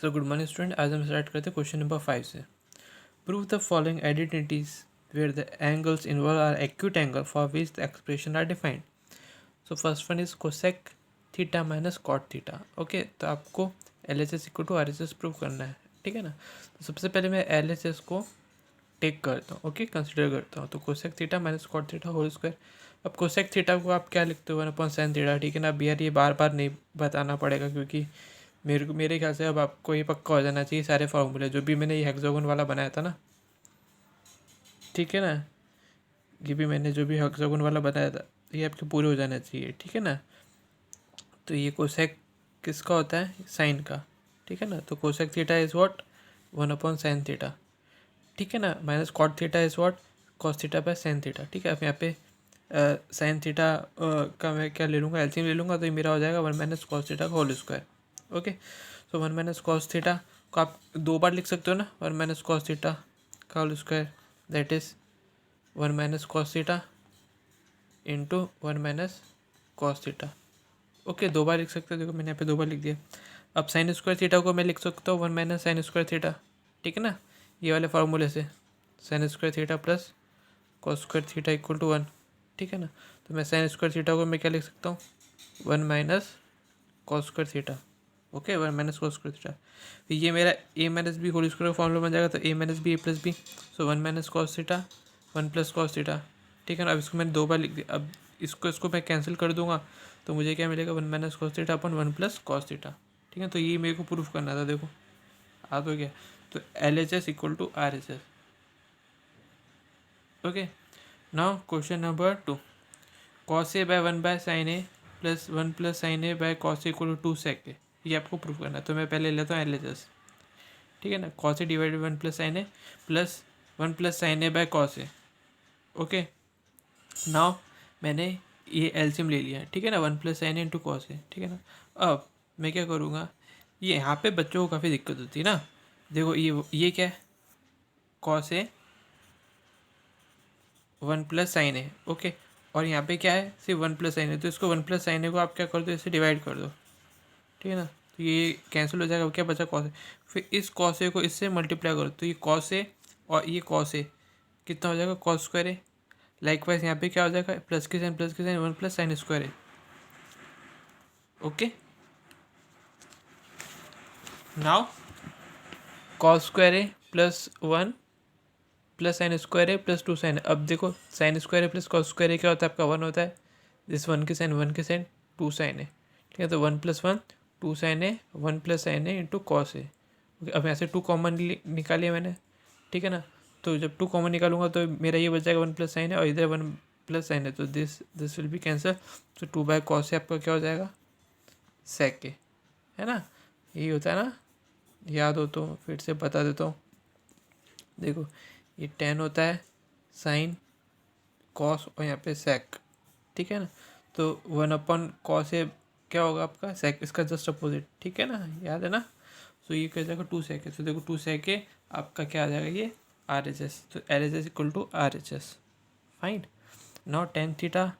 So good morning student, आज हम start करते हैं क्वेश्चन नंबर 5 से। Prove the following identities where the angles involved are acute angle for which the expression are defined. So first one is cosec theta minus cot theta. Okay, तो आपको L H S equal to R H S prove करना है, ठीक है ना। तो सबसे पहले मैं एल एच एस को टेक करता हूँ, ओके, कंसिडर करता हूँ। तो cosec theta minus cot theta whole square. अब कोसेक थीटा को आप क्या लिखते हो, 1/sin थीटा, ठीक है ना। अब यार ये बार बार नहीं बताना पड़ेगा, क्योंकि मेरे ख्याल से अब आपको ये पक्का हो जाना चाहिए सारे फार्मूले जो भी मैंने ये हेक्सागोन वाला बनाया था ना, ठीक है ना। ये भी मैंने जो भी हेक्सागोन वाला बनाया था ये आपके पूरे हो जाना चाहिए, ठीक है ना। तो ये कोसेक किसका होता है, साइन का, ठीक है ना। तो cosec theta is what, 1/sin theta, ठीक है ना। Minus cot theta is what, cos theta by sine theta, ठीक है। अब यहाँ पे साइन थीटा का मैं क्या ले लूँगा, एलसीएम ले लूँगा, तो ये मेरा हो जाएगा 1 - cos थीटा का होल स्क्वायर। ओके, सो 1 - cos थीटा को आप दो बार लिख सकते हो ना, 1 - cos थीटा का whole square, that is 1 - cos theta into 1 - cos theta. Okay, दो बार लिख सकते हो, देखो मैंने यहाँ पे दो बार लिख दिया। अब साइन स्क्वायर थीटा को मैं लिख सकता हूँ 1 - sin स्क्वायर थीटा, ठीक है ना, ये वाले फार्मूले से। Sine square theta plus cos square theta equal to 1, ठीक है ना। तो मैं साइन स्क्वायर थीटा को मैं क्या लिख सकता हूँ, 1 - cos square theta. Okay, 1 - cos square theta. तो ये मेरा a minus B whole square का फॉर्मूला बन जाएगा। तो a minus B A plus B, so 1 - cos theta 1 + cos theta, ठीक है ना। अब इसको मैंने दो बार लिख दिया। अब इसको मैं कैंसिल कर दूंगा, तो मुझे क्या मिलेगा, 1 - cos थीटा अपन 1 + cos थीटा, ठीक है। तो ये मेरे को प्रूफ करना था, देखो आ तो गया। तो L H S equal to R H S. Okay, now question number 2। cos a by 1/sin a plus 1 + sin a by cos a equal to 2sec a, ये आपको प्रूफ करना है। तो मैं पहले लेता हूँ एल एच एस, ठीक है ना। cos a divided 1 + sin a plus 1 + sin a by cos a। Okay, now मैंने ये एलसीएम ले लिया, ठीक है ना, 1 + sin a into cos a, ठीक है ना। अब मैं क्या करूँगा, ये यहाँ पे बच्चों को काफ़ी दिक्कत होती है ना। देखो ये क्या है, cos a 1 + sin a, okay. और यहाँ पे क्या है, सिर्फ 1 + sin a, तो इसको 1 + sin a को आप क्या कर दो, इससे डिवाइड कर दो, ठीक है ना। तो ये कैंसिल हो जाएगा, क्या बचा cos a। फिर इस cos a को इससे मल्टीप्लाई करो, तो ये cos a और ये cos a कितना हो जाएगा, cos स्क्वायर a। लाइकवाइज यहाँ पे क्या हो जाएगा, प्लस के sine 1 + sin square a। Okay, now cos square a plus 1 + sin square a plus 2sin a। अब देखो sin square a plus cos square a क्या होता है, आपका 1 होता है। दिस 1 2sin a, ठीक है। तो 1 + 1 2sin a, 1 + sin a into cos A. Okay, अब यहाँ से 2 कॉमन निकालिए मैंने, ठीक है ना। तो जब 2 कॉमन निकालूंगा तो मेरा ये बच जाएगा 1 + sin a, और इधर 1 + sin a, तो दिस विल बी कैंसिल। तो 2/cos a आपका क्या हो जाएगा, sec a, है ना। यही होता है ना, याद हो तो फिर से बता देता हूँ। देखो ये tan होता है, साइन, कॉस और यहाँ पे sec, ठीक है ना। तो 1/cos a क्या होगा आपका, sec, इसका जस्ट अपोजिट, ठीक है ना, याद है ना। तो ये क्या जाएगा 2sec है। तो देखो 2sec है आपका क्या आ जाएगा, ये आर एच एस। तो L H S equal to R H S, fine. Now tan theta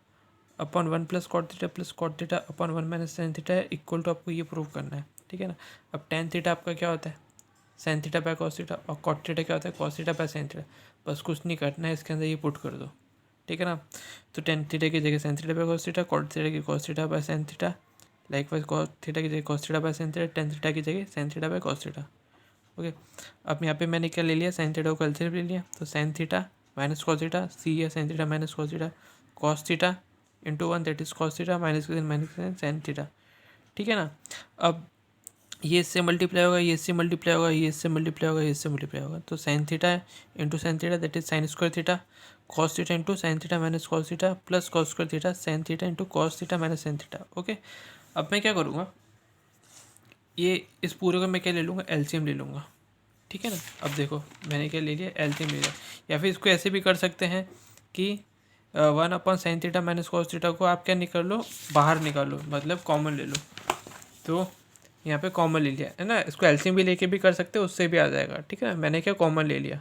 upon 1 + cot theta plus cot theta upon 1 - sin theta equal to, आपको ये प्रूव करना है, ठीक है ना। अब tan थीटा आपका क्या होता है, sin theta by cos theta, और cot थीटा क्या होता है, cos theta by sin theta. बस कुछ नहीं करना है, इसके अंदर ये पुट कर दो, ठीक है ना। तो tan थीटा की जगह sin theta by cos theta, cot theta की cos theta by sin theta, likewise cos theta की जगह cos theta by sin theta, tan theta की जगह sin theta by cos theta. Okay, अब यहाँ पे मैंने क्या ले लिया, sin थीटा को एलसीएम ले लिया। तो sin theta minus cos theta, सी है sin theta minus cos theta, cos theta into 1, that is cos theta minus sin theta, ठीक है ना। अब ये इससे मल्टीप्लाई होगा, ये इससे मल्टीप्लाई होगा, ये इससे मल्टीप्लाई होगा, ये इससे मल्टीप्लाई होगा। तो sin theta into sin theta, that is sin square theta, cos theta into sin theta minus cos theta plus cos square theta sin theta into cos theta minus sin theta. Okay, अब मैं क्या करूँगा, ये इस पूरे को मैं क्या ले लूँगा, एलसीएम ले लूँगा, ठीक है ना। अब देखो मैंने क्या ले लिया, एलसीएम ले लिया। या फिर इसको ऐसे भी कर सकते हैं कि 1/sin theta minus cos theta को आप क्या निकाल लो, बाहर निकालो, मतलब कॉमन ले लो। तो यहाँ पे कॉमन ले लिया है ना, इसको एलसीएम भी लेके भी कर सकते हो, उससे भी आ जाएगा, ठीक है ना। मैंने क्या कॉमन ले लिया,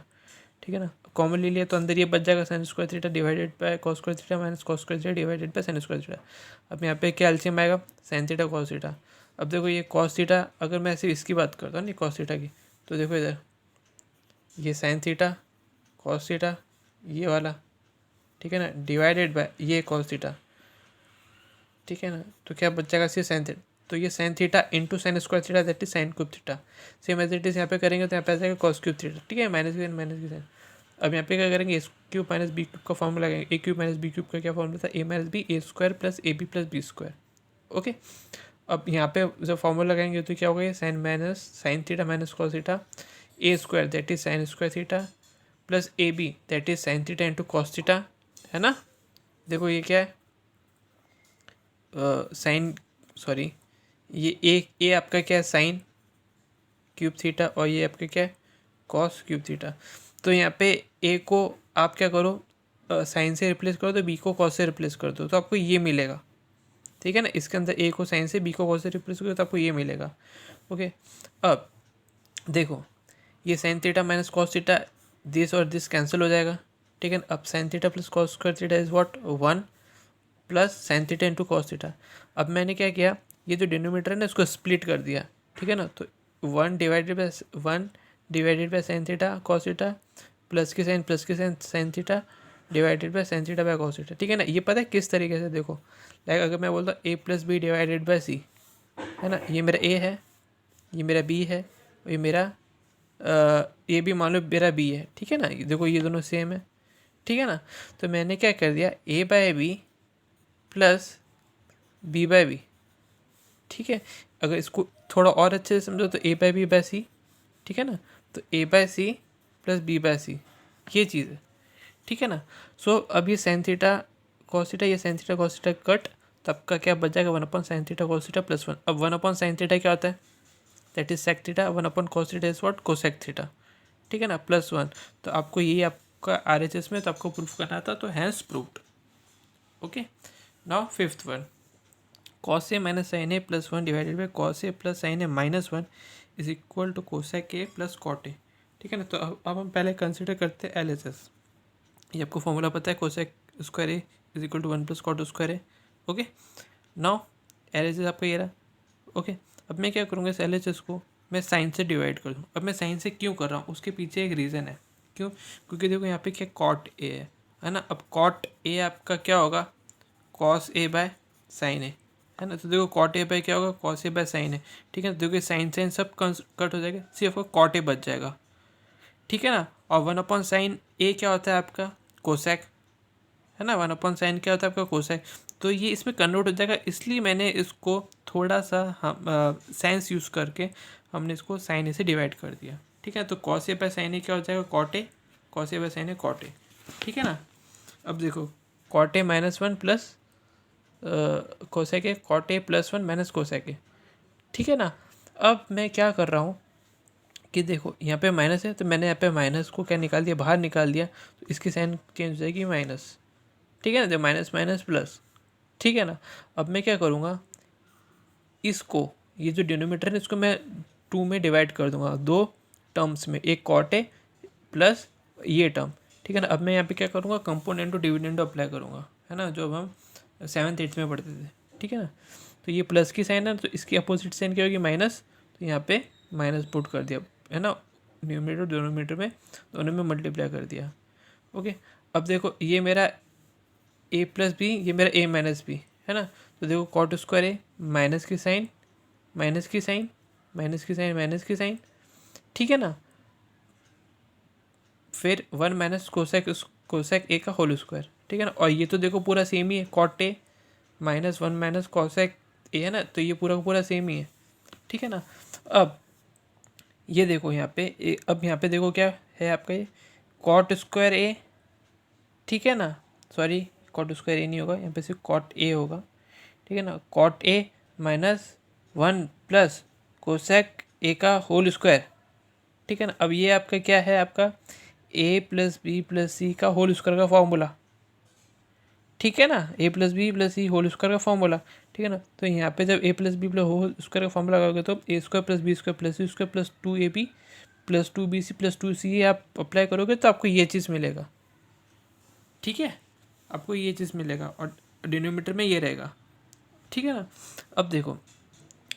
ठीक है ना। कॉमन ले लिया तो अंदर ये बच जाएगा sin square theta divided bye cos square theta minus cos square theta divided bye sin square theta. अब यहाँ पे क्या एलसीएम आएगा, sin थीटा cos थीटा। अब देखो ये कॉस थीटा, अगर मैं सिर्फ इसकी बात करता हूँ नहीं कॉस थीटा की, तो देखो इधर ये साइन थीटा कॉस थीटा ये वाला, ठीक है ना, डिवाइडेड बाय ये कॉस थीटा, ठीक है ना, तो क्या बच जाएगा सिर्फ साइन थीटा, तो ये sine theta into sine square theta that is sine cube theta. Same as it is यहाँ पे करेंगे तो यहाँ पे आ जाएगा कॉस क्यूब थीटा, ठीक है, माइनस की साइन। अब यहाँ पे क्या करेंगे, A cube minus B cube का फॉर्मूला लगाएंगे। A cube minus B cube का क्या फॉर्मूला था, A minus B A square plus A B plus B square. Okay, अब यहाँ पे जब फॉर्मूला लगाएंगे तो क्या होगा, ये sine theta minus cos theta, A square that is sine square theta plus A B that is sine theta into cos theta, है ना। देखो ये क्या है, साइन सॉरी ये ए आपका क्या है, साइन क्यूब थीटा, और ये आपका क्या है, कॉस क्यूब थीटा। तो यहाँ पे ए को आप क्या करो, साइन से रिप्लेस करो, तो बी को कॉस से रिप्लेस कर दो, तो आपको ये मिलेगा, ठीक है ना। इसके अंदर ए को साइन से बी को कॉस से रिप्लेस करो तो आपको ये मिलेगा। ओके, अब देखो ये sine theta minus cos theta, this और दिस कैंसिल हो जाएगा, ठीक है। अब sine theta plus cos square theta is what, 1 plus sign theta into cos theta. अब मैंने क्या किया, ये जो डिनोमीटर है ना इसको स्प्लिट कर दिया, ठीक है ना। तो 1 divided by sine theta cos theta plus की sine sine theta divided by sine theta by cos theta, ठीक है ना। ये पता है किस तरीके से, देखो लाइक अगर मैं बोलता हूँ ए प्लस बी डिवाइडेड बाय सी, है ना, ये मेरा ए है, ये मेरा बी है, और ये मेरा ये भी मान लो मेरा बी है, ठीक है ना। देखो ये दोनों सेम है, ठीक है ना। तो मैंने क्या कर दिया, A by B plus B by B, ठीक है। अगर इसको थोड़ा और अच्छे से समझो तो A by B by C, ठीक है ना। तो A by C plus B by C, ये चीज़ है, ठीक है ना। सो अब ये साइन थीटा कॉस थीटा, ये sine theta cos theta cut, तब का क्या बच जाएगा, 1 upon sine theta cos theta plus 1। अब 1 अपॉन साइन थीटा क्या होता है, that is sec theta, 1 upon cos theta is what, cosec theta, ठीक है ना, प्लस 1। तो आपको ये आपका RHS में तो आपको प्रूफ करना था, तो hence proved. Okay, now fifth one, cos A minus sine A plus 1 divided by cos A plus sine A minus 1 is equal to cosec A plus cot A, ठीक है ना। तो अब हम पहले कंसिडर करते हैं LHS। ये आपको फॉर्मूला पता है, cosec square A is equal to 1 plus cot square A. Okay, now LHS आपका ये रहा। ओके, अब मैं क्या करूँगा, इस LHS को मैं साइन से डिवाइड कर दूँ। अब मैं साइन से क्यों कर रहा हूँ, उसके पीछे एक रीज़न है, क्यों, क्योंकि देखो यहाँ पे क्या कॉट ए है ना। अब कॉट ए आपका क्या होगा, कॉस ए बाय साइन ए, है ना। तो देखो कॉट ए बाय क्या होगा, कॉस ए बाय साइन ए, ठीक है। देखो साइन साइन सब कट हो जाएगा, सिर्फ आपका कॉट ए बच जाएगा, ठीक है ना। और 1 अपॉन साइन ए क्या होता है आपका, कोसेक, है ना। 1 अपॉन साइन क्या होता है आपका, कोसेक। तो ये इसमें कन्वर्ट हो जाएगा, इसलिए मैंने इसको थोड़ा सा हम साइंस यूज़ करके हमने इसको साइन ए से डिवाइड कर दिया, ठीक है। तो cos A by sine A क्या हो जाएगा, cot A, cos A by sine A cot A, ठीक है ना। अब देखो cot A minus 1 plus cosec A, cot A plus 1 minus cosec A, ठीक है ना। अब मैं क्या कर रहा हूँ कि देखो यहाँ पे माइनस है, तो मैंने यहाँ पे माइनस को क्या निकाल दिया, बाहर निकाल दिया, तो इसकी साइन चेंज हो जाएगी माइनस, ठीक है ना। जब माइनस माइनस प्लस, ठीक है ना। अब मैं क्या करूँगा, इसको ये जो डिनोमीटर है इसको मैं 2 में डिवाइड कर दूंगा, 2 टर्म्स में, एक कॉट ए प्लस ये टर्म, ठीक है ना। अब मैं यहाँ पे क्या करूँगा, कंपोनेंट टू डिविडेंड अप्लाई करूँगा, है ना, जो हम 7th 8th में पढ़ते थे, ठीक है ना। तो ये प्लस की साइन है, तो इसकी अपोजिट साइन क्या होगी, माइनस, तो यहाँ पे माइनस पुट कर दिया, है ना। न्यूमरेटर डिनोमिनेटर में दोनों में मल्टीप्लाई कर दिया। ओके, अब देखो ये मेरा ए प्लस बी, ये मेरा ए माइनस बी, है ना। तो देखो कॉट स्क्वायर ए, माइनस की साइन माइनस की साइन माइनस की साइन माइनस की साइन, ठीक है ना। फिर 1 माइनस कोसेक ए का होल स्क्वायर, ठीक है ना। और ये तो देखो पूरा सेम ही है, cot A minus 1 minus cosec A, है ना। तो ये पूरा का पूरा सेम ही है, ठीक है ना। अब ये देखो यहाँ पे अब यहाँ पे देखो क्या है आपका, ये कॉट स्क्वायर ए, ठीक है ना। सॉरी, कॉट स्क्वायर ए नहीं होगा, यहाँ पे सिर्फ कॉट ए होगा, ठीक है ना। Cot A minus 1 plus cosec A का होल स्क्वायर, ठीक है ना। अब ये आपका क्या है, आपका A plus B plus C का होल स्क्वायर का फॉर्मूला, ठीक है ना। A plus B plus C whole square का फॉर्मूला, ठीक है ना। तो यहाँ पे जब A plus B plus whole square का फॉर्मूला लगाओगे तो A square plus B square plus C square plus 2ab plus 2bc plus 2c आप अप्लाई करोगे तो आपको ये चीज़ मिलेगा, ठीक है। आपको ये चीज़ मिलेगा और डिनोमीटर में ये रहेगा, ठीक है ना। अब देखो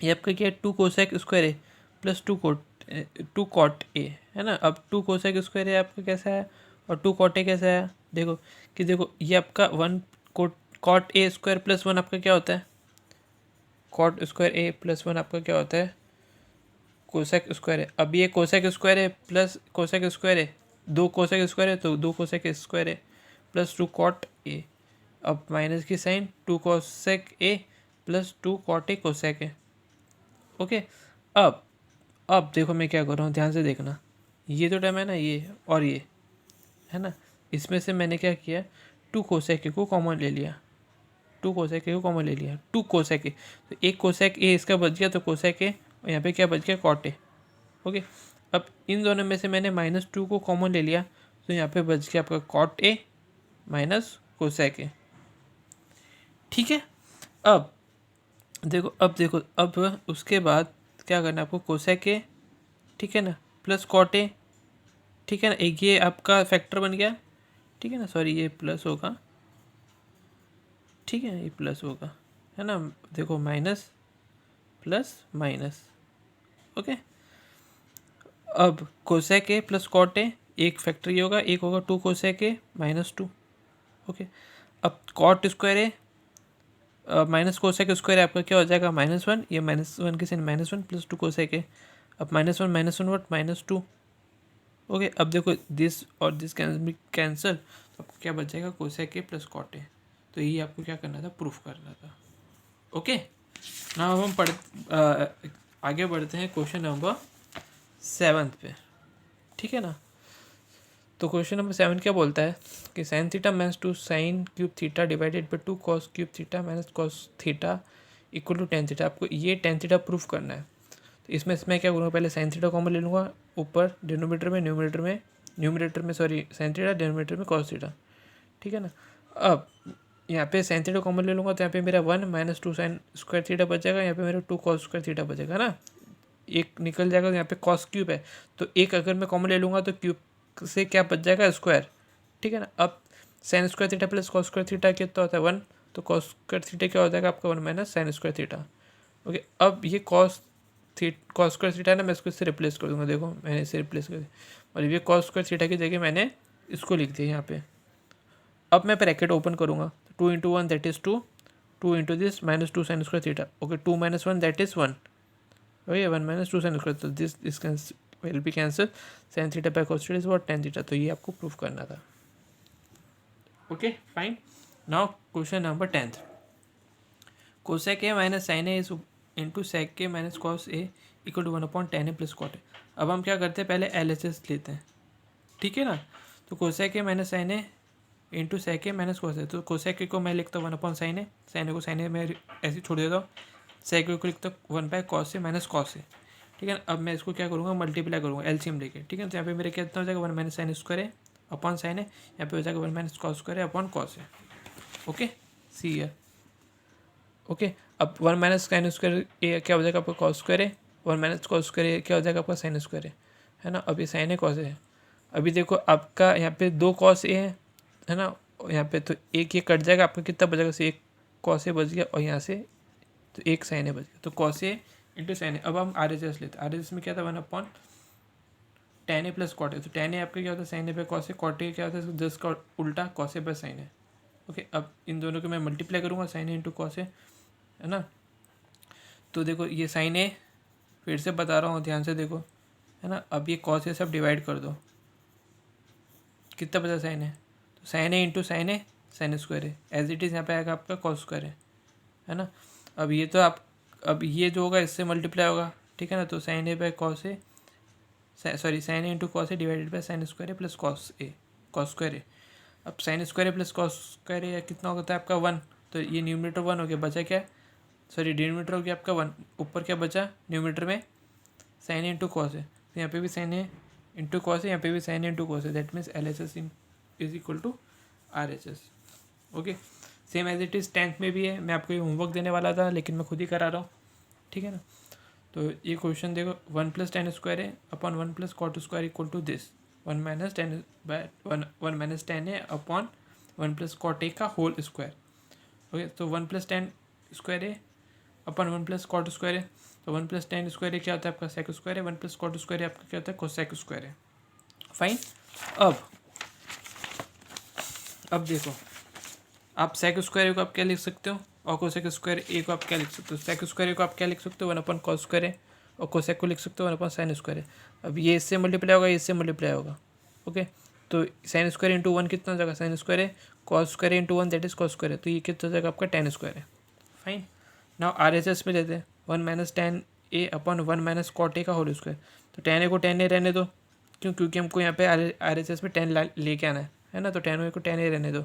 ये आपका क्या है, 2 cosec square A plus 2 cot A, है ना। अब 2 कोसेक स्क्वायर ए आपका कैसा है और 2 कॉट ए कैसा है, देखो कि देखो ये आपका 1 कॉट ए स्क्वायर प्लस 1 आपका क्या होता है, कॉट स्क्वायर ए प्लस 1 आपका क्या होता है, कोसेक स्क्वायर है। अब ये कोसेक स्क्वायर है प्लस कोसेक स्क्वायर है, 2 कोसेक स्क्वायर है तो 2 कोसेक स्क्वायर है प्लस 2 कॉट ए। अब माइनस की sign, 2 cosec A plus 2 cot A cosec है। ओके, अब देखो मैं क्या कर रहा हूँ, ध्यान से देखना, ये तो टर्म है ना ये और ये, है ना, इसमें से मैंने क्या किया, 2 कोसेक ए को कॉमन ले लिया, 2 कोसेक ए को कॉमन ले लिया, 2 कोसेक ए, तो एक कोसेक ए इसका बच गया तो कोसेक ए, और यहाँ पे क्या बच गया, कॉट ए। ओके, अब इन दोनों में से मैंने -2 को कॉमन ले लिया तो यहाँ पे बच गया आपका cot A minus cosec A. ठीक है, अब देखो अब उसके बाद क्या करना है आपको, कोसेक ए, ठीक है ना, प्लस कॉट ए, ठीक है ना, एक ये आपका फैक्टर बन गया, ठीक है ना, सॉरी ये प्लस होगा, ठीक है ये प्लस होगा, है ना, देखो माइनस प्लस माइनस। ओके, अब cosec A plus cot A, एक फैक्टर ये होगा, एक होगा 2 कोसेक ए -2। ओके, अब cot square A minus cosec square आपका क्या हो जाएगा, -1, ये -1 के साइन -1 प्लस 2 कोसेक है, अब -1 वट -2। ओके, अब देखो दिस और दिस कैंसिल, तो आपको क्या बच जाएगा, cosec A plus cot A. तो ये आपको क्या करना था, प्रूफ करना था। ओके, ना अब हम आगे बढ़ते हैं क्वेश्चन नंबर 7 पे, ठीक है ना। तो क्वेश्चन नंबर 7 क्या बोलता है कि sine theta minus 2 sine cube theta divided by 2 cos cube theta minus cos theta equal to tan theta. आपको ये टेन थीटा प्रूफ करना है। तो इसमें मैं क्या करूँगा, पहले साइन थीटा कॉमन ले लूँगा, ऊपर डिनोमीटर में न्यूमरेटर में सॉरी साइन थीटा, डिनोमीटर में कॉस थीटा, ठीक है ना। अब यहाँ पे साइन थीटा कॉमन ले लूँगा तो यहाँ पे मेरा 1 -2 साइन स्क्वायर थीटा बच जाएगा, यहाँ पे मेरा 2 कॉस स्क्वायर थीटा बचेगा ना, एक निकल जाएगा, तो यहाँ पे कॉस क्यूब है तो एक अगर मैं कॉमन ले लूँगा तो क्यूब से क्या बच जाएगा, स्क्वायर, ठीक है ना। अब sine square theta plus cos square theta कितना होता है 1, तो कॉस स्क्वायर थीटा क्या हो जाएगा आपका 1 minus sign square theta. Okay, अब ये कॉस स्क्वायर थीटा है ना, मैं इसको इससे रिप्लेस कर दूँगा, देखो मैंने इसे रिप्लेस कर दिया और ये कॉस स्क्वायर थीटा की जगह मैंने इसको लिख दिया यहाँ पे। अब मैं ब्रैकेट ओपन करूँगा, 2 × 1 that is 2, 2 × this -2 sine square theta. Okay, 2 - 1 that is 1। Okay, 1 - 2 sine square, तो this can will be cancel, sine theta by cos theta is what, tan theta. तो ये आपको प्रूफ करना था। Okay fine, now question number 10, cosec A minus sine A is into sec A minus cos A equal to 1/10 A plus cot A. अब हम क्या करते हैं, पहले LHS लेते हैं, ठीक है ना। तो cosec A minus sine A into sec A minus cos A, तो कोसेक ए को मैं लिखता हूँ 1/sin ए, साइन ए को साइन ए में ऐसे छोड़ देता हूँ, सेक ए को लिखता हूँ 1/cos ए माइनस कॉस ए, ठीक है ना। अब मैं इसको क्या करूँगा, मल्टीप्लाई करूँगा एलसीएम लेके, ठीक है। तो यहाँ पे मेरे कितना हो जाएगा, 1 minus sign square A upon sine ए, यहाँ पे हो जाएगा 1 minus cos square A upon cos A. Okay, सी है। ओके, अब 1 माइनस साइन स्क्वायर ए क्या हो जाएगा आपका कॉस स्क्वायर ए, 1 माइनस कॉस स्क्वायर ए क्या हो जाएगा आपका साइन स्क्वायर है ना। अब ये साइन ए कॉस ए है, अभी देखो आपका यहाँ पे 2 कॉस ए है ना, यहाँ पे तो एक ये कट जाएगा, आपका कितना बचेगा, से एक कॉस ए बच गया और यहाँ से तो एक साइन ए बच गया, तो कॉस ए इंटू साइन ए। अब हम RHS लेते हैं, RHS में क्या था 1/10 ए प्लस कॉट ए, तो 10 ए आपका क्या होता है साइन ए पे कॉस ए, कॉट ए क्या होता है जस्ट का उल्टा कॉस ए पे साइन ए। ओके, अब इन दोनों को मैं मल्टीप्लाई करूँगा, साइन ए इंटू कॉस ए, है ना। तो देखो ये साइन ए, फिर से बता रहा हूँ ध्यान से देखो, है ना। अब ये कॉस ए सब डिवाइड कर दो, कितना बचा साइन ए, तो sine A into sine A sign square है, एज इट इज़ यहाँ पे आएगा आपका कॉस स्क्वायर है ना। अब ये तो अब ये जो होगा इससे मल्टीप्लाई होगा, ठीक है ना। तो sine A by cos A, sorry sine A into cos A divided by sine square A plus cos square A. अब sine square A plus cos square A कितना होता है आपका 1, तो ये न्यूमरेटर 1 हो गया, बचा क्या, सॉरी डिनोमिनेटर हो गया आपका 1, ऊपर क्या बचा न्यूमरेटर में sine A into cos A, तो यहाँ पे भी sine A into cos A, यहाँ पे भी sine A into cos A, that means LHS is equal to RHS। ओके, same as it is 10th में भी है, मैं आपको ये होमवर्क देने वाला था लेकिन मैं खुद ही करा रहा हूँ, ठीक है ना। तो ये क्वेश्चन देखो, 1 + tan square A upon 1 + cot square equal to this 1 - 10 by 1 - 10 A upon 1 + cot A का होल स्क्वायर। ओके, तो 1 + tan square A upon 1 + cot square A, तो 1 प्लस टेन स्क्वायर क्या होता है आपका सेक स्क्वायर है, 1 प्लस कॉट स्क्वायर आपका क्या होता है कोसेक स्क्वायर है। फाइन। अब देखो आप सेक स्क्वायर को आप क्या लिख सकते हो और कोसेक स्क्वायर ए को आप क्या लिख सकते हो। सेक स्क्वायर को आप क्या लिख सकते हो 1 अपन कॉस स्क्वायर है, और कोसेक को लिख सकते हो 1 अपन साइन स्क्वायर है। अब ये इससे मल्टीप्लाई होगा, इससे मल्टीप्लाई होगा। ओके, तो साइन स्क्वायर इंटू 1 कितना हो जाएगा साइन स्क्वायर है, cos square into 1 that is cos square है, तो ये कितना हो जाएगा आपका टेन स्क्वायर है। Fine. Now R H S में लेते हैं 1 minus tan A upon 1 minus cot A का होल स्क्वायर। तो टेन ए को टेन ए रहने दो, क्यों, क्योंकि हमको यहाँ पे आर एच एस में टेन लेके आना है ना, तो टेन ए को टेन ए रहने दो।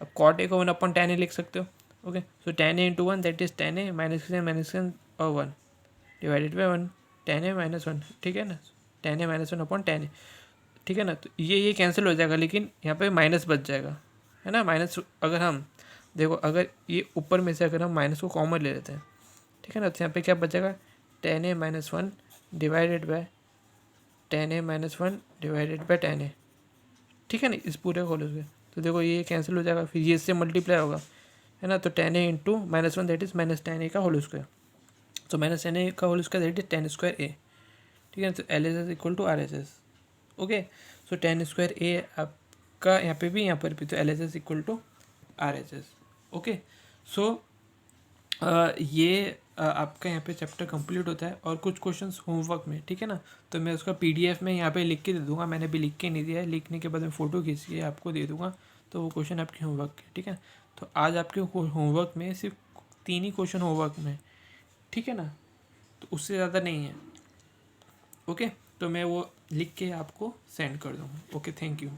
अब कॉट ए को 1 अपॉन टेन ए लिख सकते हो। Okay, so ten A into 1 that is ten A minus और 1 divided by 1, ten A minus 1, ठीक है ना, ten A minus 1 upon ten A, ठीक है ना। तो ये कैंसिल हो जाएगा, लेकिन यहाँ पे माइनस बच जाएगा, है ना। माइनस अगर हम देखो, अगर ये ऊपर में से अगर हम माइनस को कॉमन ले लेते हैं, ठीक है ना, तो यहाँ पे क्या बचेगा tan A minus 1 divided by tan A minus 1 divided by tan A, ठीक है ना, इस पूरे को लोगे तो देखो ये कैंसिल हो जाएगा, फिर ये इससे मल्टीप्लाई होगा, है ना। तो tan A into minus 1 that is minus tan A का होल स्क्वायर, तो माइनस टेन ए का whole square that is tan square A, ठीक है। तो L S S equal to R S S. Okay, so tan square A आपका यहाँ पे भी यहाँ पर भी, तो L S S equal to R S S. Okay, so ये आपका यहाँ पे चैप्टर कंप्लीट होता है, और कुछ क्वेश्चंस होमवर्क में, ठीक है ना, तो मैं उसका पीडीएफ में यहाँ पे लिख के दे दूँगा। मैंने भी लिख के नहीं दिया है, लिखने के बाद मैं फ़ोटो खींच के आपको दे दूँगा, तो वो क्वेश्चन आपके होमवर्क के, ठीक है। तो आज आपके होमवर्क में सिर्फ 3 ही क्वेश्चन होमवर्क में, ठीक है ना, तो उससे ज़्यादा नहीं है। ओके, तो मैं वो लिख के आपको सेंड कर दूँगा। Okay, thank you.